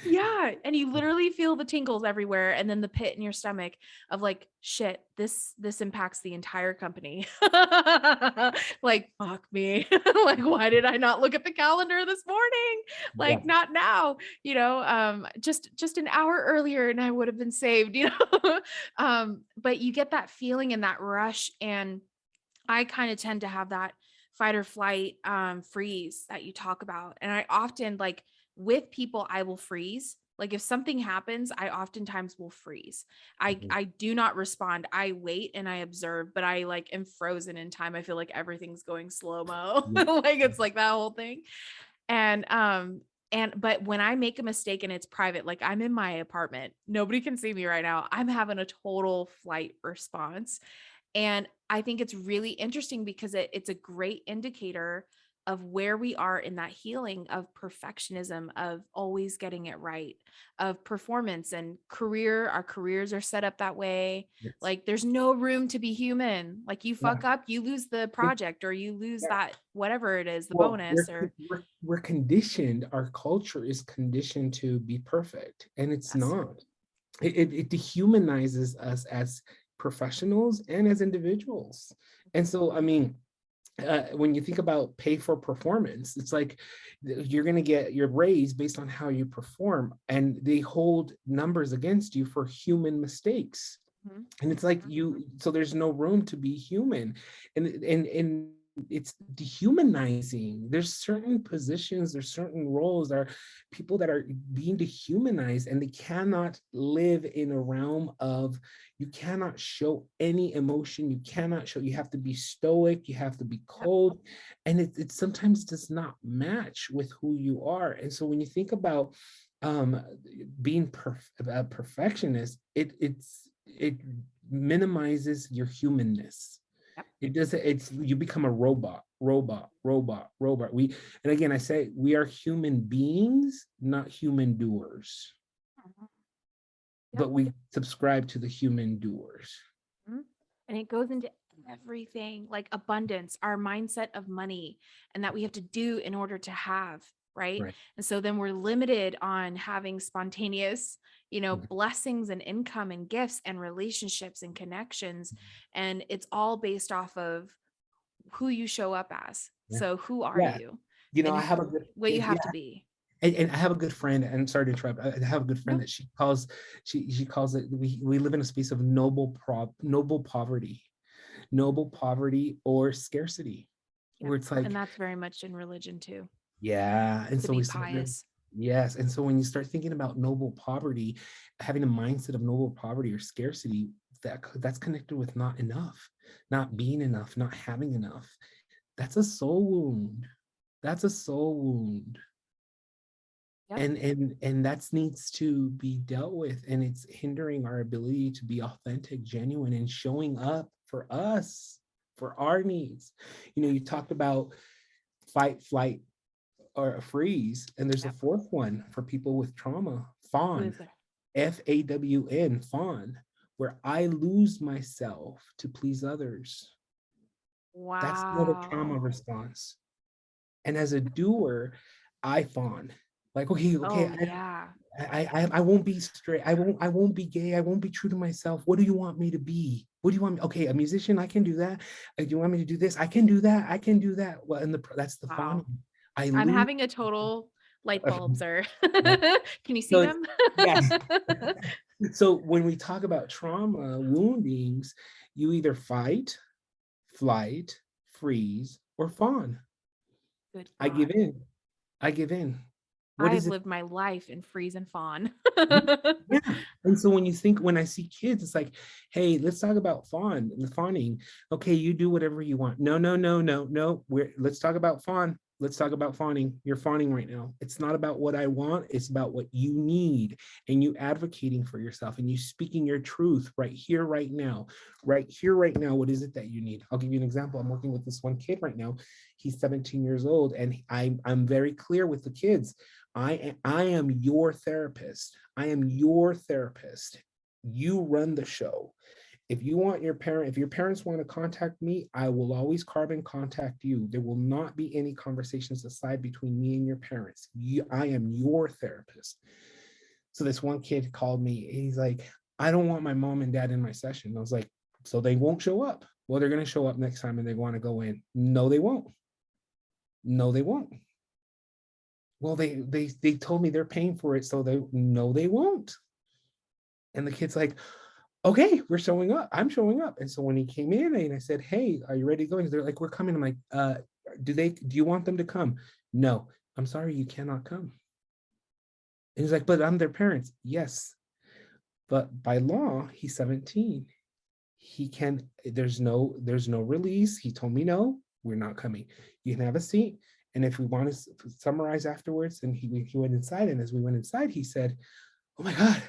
Yeah. And you literally feel the tingles everywhere. And then the pit in your stomach of like, shit, this impacts the entire company. Like, fuck me. Like, why did I not look at the calendar this morning? Like, not now, just an hour earlier and I would have been saved, but you get that feeling and that rush. And I kind of tend to have that fight or flight freeze that you talk about. And I often, like, with people, I will freeze. Like, if something happens, I oftentimes will freeze. I do not respond. I wait and I observe, but I like am frozen in time. I feel like everything's going slow-mo. Like, it's like that whole thing. But when I make a mistake and it's private, like I'm in my apartment, nobody can see me right now, I'm having a total flight response. And I think it's really interesting because it's a great indicator of where we are in that healing of perfectionism, of always getting it right, of performance and career. Our careers are set up that way. Yes. Like, there's no room to be human. Like, you fuck up, you lose the project, or you lose that, whatever it is, the bonus. We're conditioned. Our culture is conditioned to be perfect, and it's not. It dehumanizes us as professionals and as individuals. And so, I mean, when you think about pay for performance, it's like you're going to get your raise based on how you perform, and they hold numbers against you for human mistakes. Mm-hmm. And it's like so there's no room to be human, and it's dehumanizing. There's certain positions, there's certain roles, there are people that are being dehumanized, and they cannot live in a realm of, you cannot show any emotion, you have to be stoic, you have to be cold, and it sometimes does not match with who you are. And so when you think about being a perfectionist, it minimizes your humanness. Yep. It doesn't, you become a robot. We, and again, I say we are human beings, not human doers. Yep. But we subscribe to the human doers. And it goes into everything, like abundance, our mindset of money, and that we have to do in order to have, right? And so then we're limited on having spontaneous, blessings and income and gifts and relationships and connections. And it's all based off of who you show up as. So who are you? I have what you have to be. And I have a good friend, and sorry to interrupt, I have a good friend that she calls it, we live in a space of noble poverty or scarcity, where it's like, and that's very much in religion too. Yeah. And so we pious. Yes. And so when you start thinking about noble poverty, having a mindset of noble poverty or scarcity, that's connected with not enough, not being enough, not having enough. That's a soul wound. Yep. And that needs to be dealt with, and it's hindering our ability to be authentic, genuine, and showing up for us, for our needs. You talked about fight, flight, or freeze, and there's a fourth one for people with trauma, fawn, FAWN, fawn, where I lose myself to please others. Wow. That's another trauma response. And as a doer, I fawn. Like, okay, I won't be straight. I won't be gay. I won't be true to myself. What do you want me to be? What do you want me? Okay, a musician, I can do that. Do you want me to do this? I can do that. Well, and that's the fawning. I'm having a total light bulb, sir. Can you see them? Yes. So when we talk about trauma, woundings, you either fight, flight, freeze, or fawn. Good God. I give in. I've lived my life in freeze and fawn. Yeah. And so when I see kids, it's like, hey, let's talk about fawning. Okay, you do whatever you want. No. Let's talk about fawn. Let's talk about fawning. You're fawning right now. It's not about what I want. It's about what you need, and you advocating for yourself, and you speaking your truth right here, right now. Right here, right now. What is it that you need? I'll give you an example. I'm working with this one kid right now. He's 17 years old, and I'm very clear with the kids. I am your therapist. I am your therapist. You run the show. If your parents want to contact me, I will always carbon contact you. There will not be any conversations aside between me and your parents. I am your therapist. So this one kid called me. He's like, I don't want my mom and dad in my session. I was like, so they won't show up. Well, they're going to show up next time and they want to go in. No, they won't. Well, they told me they're paying for it, so they won't. And the kid's like, okay, we're showing up. I'm showing up. And so when he came in and I said, hey, are you ready to go? And they're like, we're coming. I'm like, do you want them to come? No, I'm sorry, you cannot come. And he's like, but I'm their parents. Yes. But by law, he's 17. There's no release. He told me, no, we're not coming. You can have a seat. And if we want to summarize afterwards, and he went inside, and as we went inside, he said, oh my God,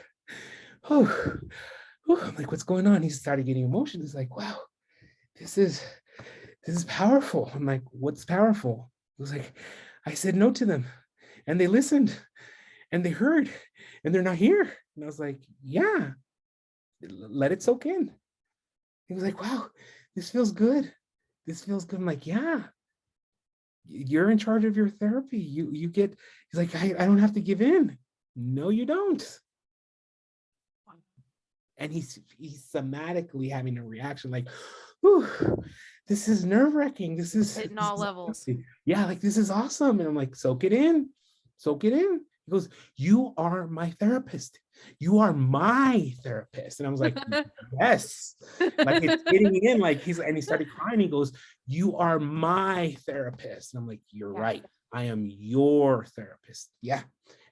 I'm like, what's going on? He started getting emotional. He's like, wow, this is powerful. I'm like, what's powerful? He was like, I said no to them, and they listened, and they heard, and they're not here. And I was like, yeah, let it soak in. He was like, wow, this feels good. I'm like, yeah. You're in charge of your therapy. You get, he's like, I don't have to give in. No, you don't. And he's somatically having a reaction like, ooh, this is nerve-wracking. This is hitting all levels. Yeah, like this is awesome. And I'm like, soak it in. He goes, you are my therapist. You are my therapist. And I was like, yes. Like it's getting in, like and he started crying. He goes, you are my therapist. And I'm like, you're right. I am your therapist. Yeah.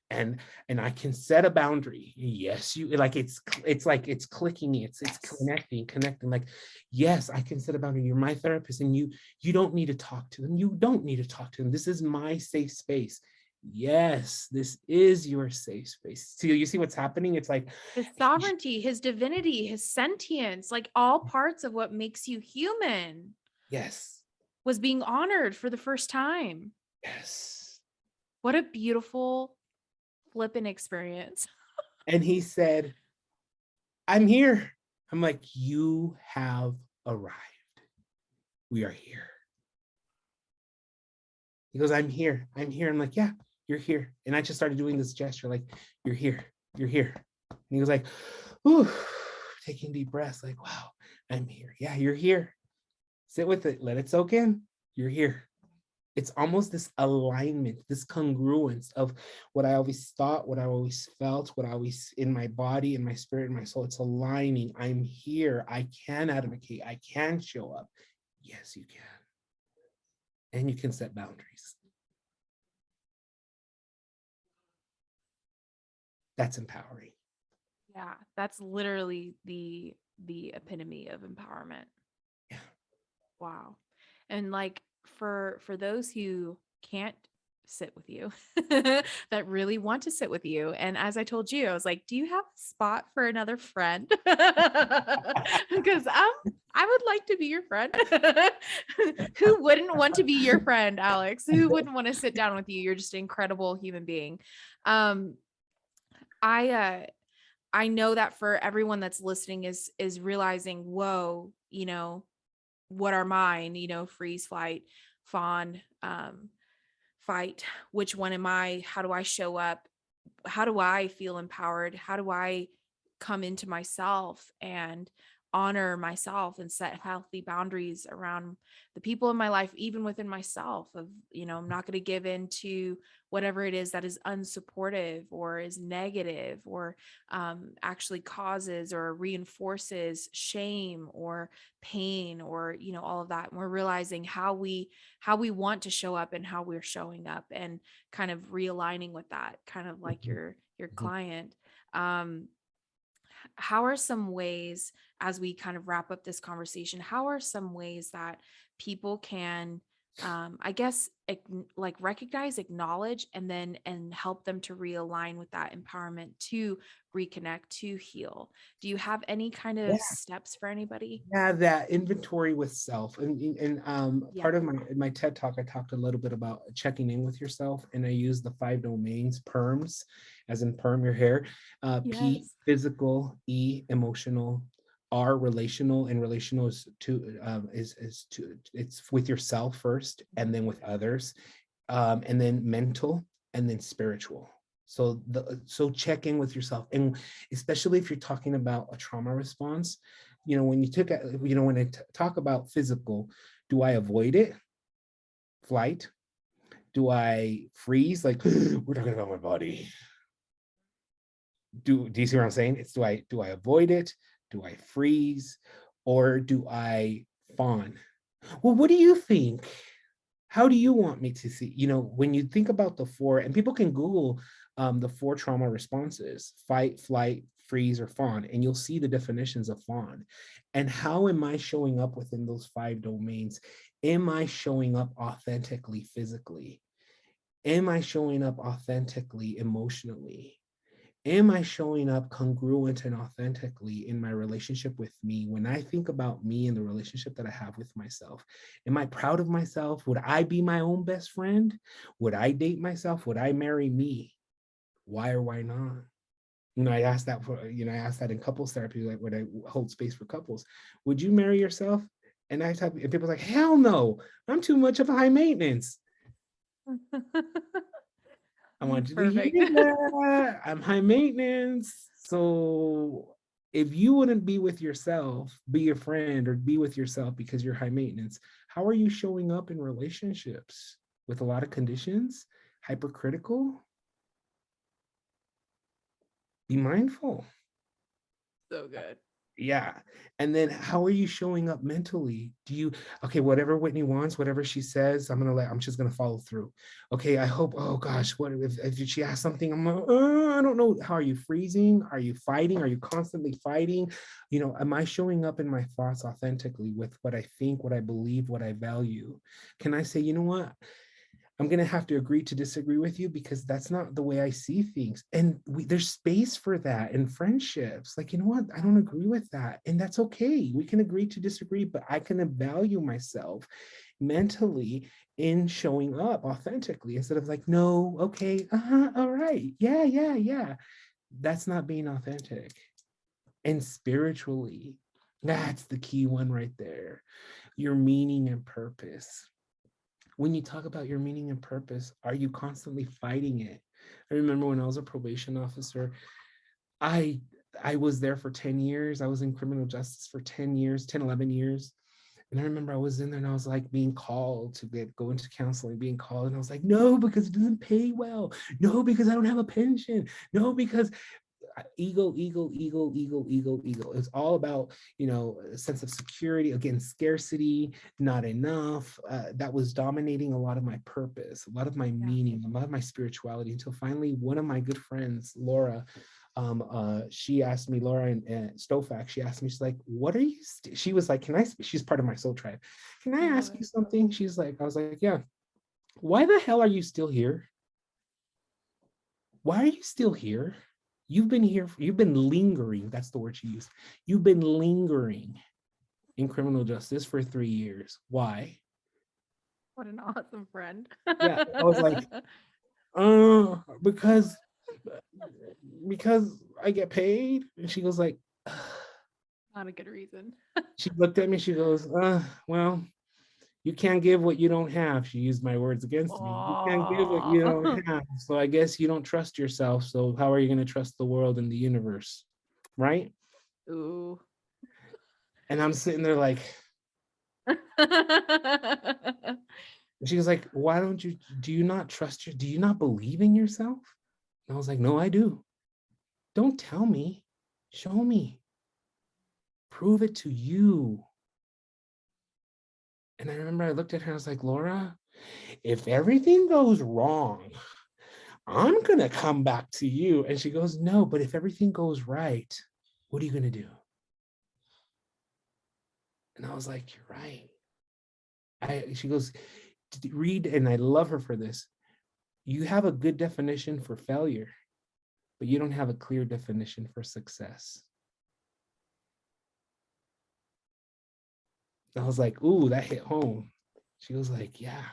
And I can set a boundary. Yes, you like it's like it's clicking, it's connecting. Like, yes, I can set a boundary. You're my therapist, and you don't need to talk to them. You don't need to talk to them. This is my safe space. Yes, this is your safe space. See, you see what's happening? It's like His sovereignty, his divinity, his sentience, like all parts of what makes you human yes, was being honored for the first time. yes. What a beautiful flipping experience. And he said, I'm here. I'm like, you have arrived. We are here. He goes, I'm here. I'm here. I'm like, yeah, you're here. And I just started doing this gesture, like, you're here. You're here. And he was like, ooh, taking deep breaths, like, wow, I'm here. Yeah, you're here. Sit with it. Let it soak in. You're here. It's almost this alignment, this congruence of what I always thought, what I always felt, what I always in my body, in my spirit, in my soul. It's aligning. I'm here. I can advocate. I can show up. Yes, you can. And you can set boundaries. That's empowering. Yeah, that's literally the epitome of empowerment. Yeah. Wow. And like for those who can't sit with you, that really want to sit with you, and as I told you, I was like, do you have a spot for another friend? Because I would like to be your friend. Who wouldn't want to be your friend, Alex? Who wouldn't want to sit down with you? You're just an incredible human being. I know that for everyone that's listening is realizing, whoa, you know, what are mine, you know, freeze, flight, fawn, fight, which one am I? How do I show up? How do I feel empowered? How do I come into myself and honor myself and set healthy boundaries around the people in my life, even within myself? Of, you know, I'm not going to give in to whatever it is that is unsupportive or is negative or actually causes or reinforces shame or pain or, you know, all of that. And we're realizing how we want to show up and how we're showing up, and kind of realigning with that, kind of like your client. How are some ways, as we kind of wrap up this conversation, how are some ways that people can, I guess, like recognize, acknowledge, and help them to realign with that empowerment, to reconnect, to heal? Do you have any kind Yeah. of steps for anybody? Yeah, that inventory with self. And Yeah. part of my TED talk, I talked a little bit about checking in with yourself, and I used the 5 domains: PERMs, as in perm, your hair, P, Yes. physical, E, emotional, R, relational, and relational is it's with yourself first, and then with others, and then mental, and then spiritual. So check in with yourself, and especially if you're talking about a trauma response. You know, when when I talk about physical, do I avoid it? Flight? Do I freeze? Like, we're talking about my body. Do you see what I'm saying? It's do I avoid it? Do I freeze? Or do I fawn? Well, what do you think? How do you want me to see? You know, when you think about the 4, and people can Google the 4 trauma responses: fight, flight, freeze, or fawn, and you'll see the definitions of fawn. And how am I showing up within those 5 domains? Am I showing up authentically physically? Am I showing up authentically emotionally? Am I showing up congruent and authentically in my relationship with me? When I think about me and the relationship that I have with myself, am I proud of myself? Would I be my own best friend? Would I date myself? Would I marry me? Why or why not? You know, I asked that in couples therapy, like when I hold space for couples. Would you marry yourself? And and people are like, hell no, I'm too much of a high maintenance. I want you to Perfect. hear that. I'm high maintenance. So if you wouldn't be with yourself, be your friend, or be with yourself because you're high maintenance, how are you showing up in relationships with a lot of conditions? Hypercritical? Be mindful. So good. Yeah. And then how are you showing up mentally? Okay, whatever Whitney wants, whatever she says, I'm just gonna follow through. Okay, I hope, oh gosh, what if she asks something, I'm like, I don't know. How are you freezing? Are you fighting? Are you constantly fighting? You know, am I showing up in my thoughts authentically with what I think, what I believe, what I value? Can I say, you know what? I'm going to have to agree to disagree with you because that's not the way I see things. And there's space for that in friendships. Like, you know what? I don't agree with that. And that's okay. We can agree to disagree, but I can value myself mentally in showing up authentically instead of like, no, okay, all right. Yeah. That's not being authentic. And spiritually, that's the key one right there. Your meaning and purpose. When you talk about your meaning and purpose, are you constantly fighting it? I remember when I was a probation officer, I was there for 10 years. I was in criminal justice for 10 years, 10, 11 years. And I remember I was in there and I was like being called to go into counseling, being called. And I was like, no, because it doesn't pay well. No, because I don't have a pension. No, because ego. It's all about, a sense of security, again, scarcity, not enough. That was dominating a lot of my purpose, a lot of my meaning, a lot of my spirituality, until finally one of my good friends, Laura, she asked me, Laura and Stofak, she asked me, she's like, what are you, she was like, she's part of my soul tribe. Can I ask you something? She's like, I was like, yeah. Why the hell are you still here? Why are you still here? You've been here, you've been lingering, that's the word she used. You've been lingering in criminal justice for 3 years. Why? What an awesome friend. Yeah, I was like, because I get paid. And she goes like, not a good reason. She looked at me, she goes, well, you can't give what you don't have. She used my words against me. You can't give what you don't have. So I guess you don't trust yourself. So how are you going to trust the world and the universe? Right? Ooh. And I'm sitting there like, she was like, why don't you, do you not believe in yourself? And I was like, no, I do. Don't tell me, show me, prove it to you. And I remember I looked at her and I was like, Laura, if everything goes wrong, I'm going to come back to you. And she goes, no, but if everything goes right, what are you going to do? And I was like, you're right. She goes, read, and I love her for this. You have a good definition for failure, but you don't have a clear definition for success. I was like, ooh, that hit home. She was like, yeah.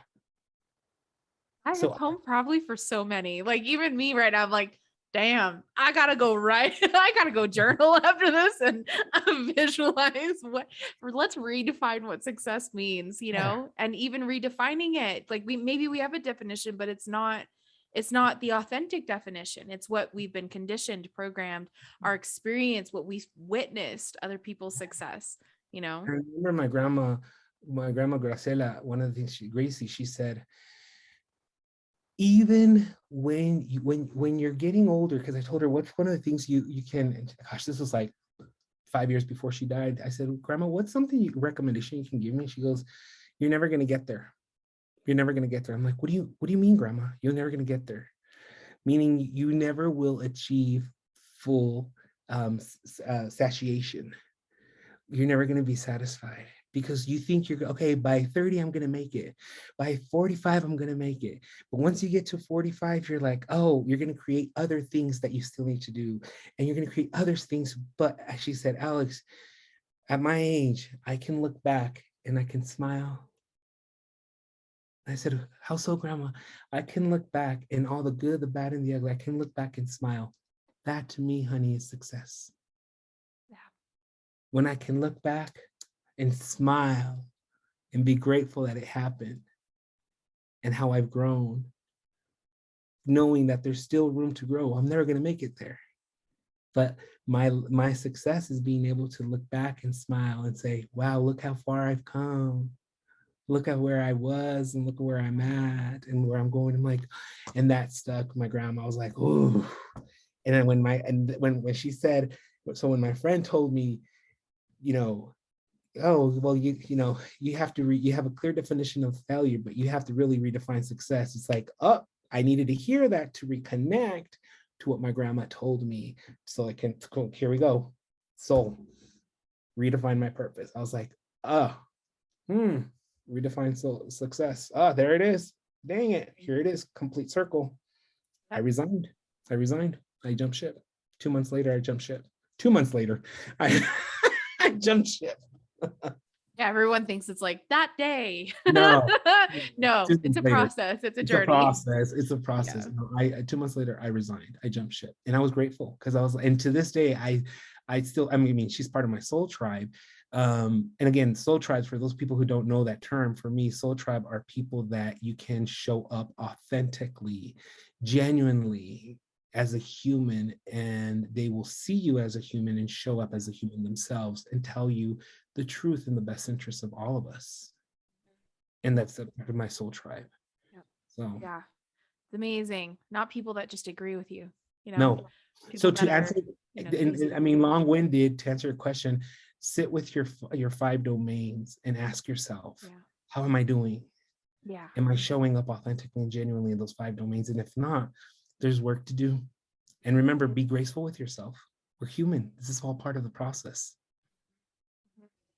I hit home probably for so many. Like even me right now, I'm like, damn, I gotta go write. I gotta go journal after this and visualize let's redefine what success means, and even redefining it. Like maybe we have a definition, but it's not the authentic definition. It's what we've been conditioned, programmed, our experience, what we've witnessed other people's success, I remember my grandma Graciela, one of the things Gracie, she said, even when you're getting older, because I told her, what's one of the things you can, gosh, this was like 5 years before she died. I said, Grandma, what's something recommendation you can give me? She goes, you're never going to get there. You're never going to get there. I'm like, what do you mean, Grandma? You're never going to get there. Meaning you never will achieve full satiation. You're never going to be satisfied because you think you're okay, by 30, I'm going to make it. By 45, I'm going to make it. But once you get to 45, you're like, oh, you're going to create other things that you still need to do. And you're going to create other things. But as she said, Alex, at my age, I can look back and I can smile. I said, how so, Grandma? I can look back and all the good, the bad, and the ugly, I can look back and smile. That to me, honey, is success. When I can look back and smile and be grateful that it happened and how I've grown, knowing that there's still room to grow. I'm never going to make it there. But my success is being able to look back and smile and say, wow, look how far I've come. Look at where I was and look at where I'm at and where I'm going. I'm like, and that stuck with my grandma. I was like, ooh. And then when she said, so when my friend told me, oh, well, you have to you have a clear definition of failure, but you have to really redefine success. It's like, oh, I needed to hear that to reconnect to what my grandma told me. So I can, here we go. So redefine my purpose. I was like, redefine success. There it is. dang it, here it is, complete circle. I resigned. I jumped ship. 2 months later, I jumped ship. 2 months later, I jumped ship. Yeah, everyone thinks it's like that day. No, No, 2 it's months a later. process. It's a It's journey. It's a process. Yeah. No, 2 months later, I resigned. I jumped ship, and I was grateful because I was. And to this day, I still. I mean, she's part of my soul tribe. And again, soul tribes, for those people who don't know that term, for me, soul tribe are people that you can show up authentically, genuinely as a human, and they will see you as a human and show up as a human themselves and tell you the truth in the best interest of all of us. And that's my soul tribe. Yep. So yeah, it's amazing. Not people that just agree with you, no. So to answer, I mean, long-winded, to answer your question, sit with your 5 domains and ask yourself, how am I doing? Yeah. Am I showing up authentically and genuinely in those 5 domains? And if not, there's work to do. And remember, be graceful with yourself. We're human. This is all part of the process.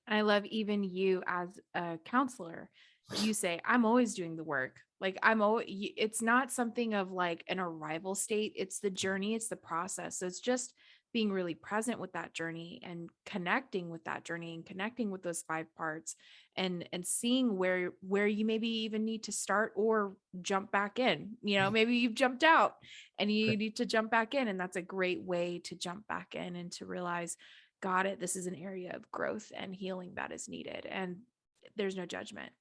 I love even you as a counselor. You say, I'm always doing the work. Like it's not something of like an arrival state. It's the journey. It's the process. So it's just being really present with that journey and connecting with that journey and connecting with those 5 parts and seeing where you maybe even need to start or jump back in. Maybe you've jumped out and you need to jump back in. And that's a great way to jump back in and to realize, got it, this is an area of growth and healing that is needed. And there's no judgment,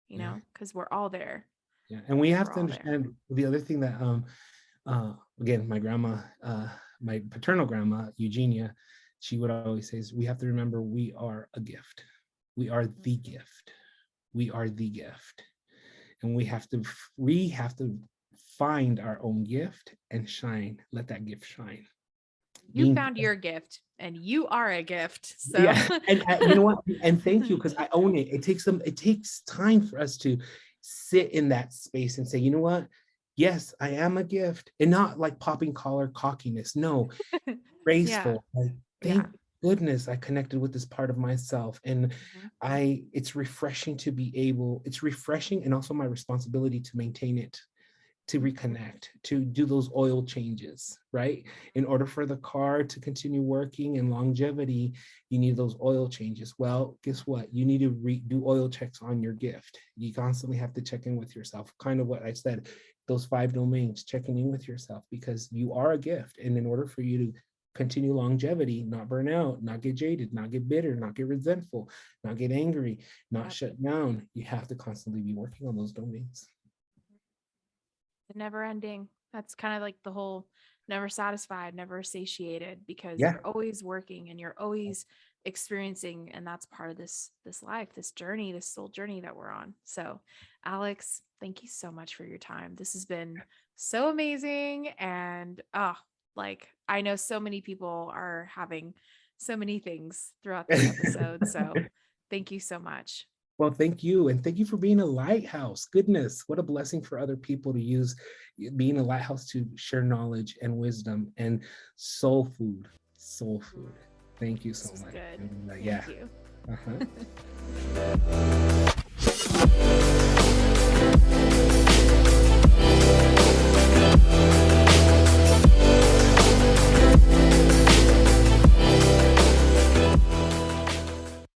because we're all there. Yeah. And we have to understand the other thing that, again, my grandma, my paternal grandma, Eugenia, she would always say is we have to remember we are a gift. We are the gift. We are the gift. And we have to find our own gift and shine. Let that gift shine. You found your gift and you are a gift. So and you know what? And thank you, because I own it. It takes time for us to sit in that space and say, you know what? Yes, I am a gift, and not like popping collar cockiness. No, graceful. Like, thank goodness I connected with this part of myself. And it's refreshing to be able, it's refreshing and also my responsibility to maintain it, to reconnect, to do those oil changes, right? In order for the car to continue working and longevity, you need those oil changes. Well, guess what? You need to do oil checks on your gift. You constantly have to check in with yourself. Kind of what I said, those 5 domains, checking in with yourself, because you are a gift. And in order for you to continue longevity, not burn out, not get jaded, not get bitter, not get resentful, not get angry, not shut down, you have to constantly be working on those domains. The never ending. That's kind of like the whole never satisfied, never satiated, because you're always working and you're always experiencing. And that's part of this life, this journey, this soul journey that we're on. So Alex, thank you so much for your time. This has been so amazing. And I know so many people are having so many things throughout this episode. So thank you so much. Well, thank you. And thank you for being a lighthouse. Goodness, what a blessing for other people to use being a lighthouse to share knowledge and wisdom and soul food. Thank you so much. Good. Yeah. Thank you.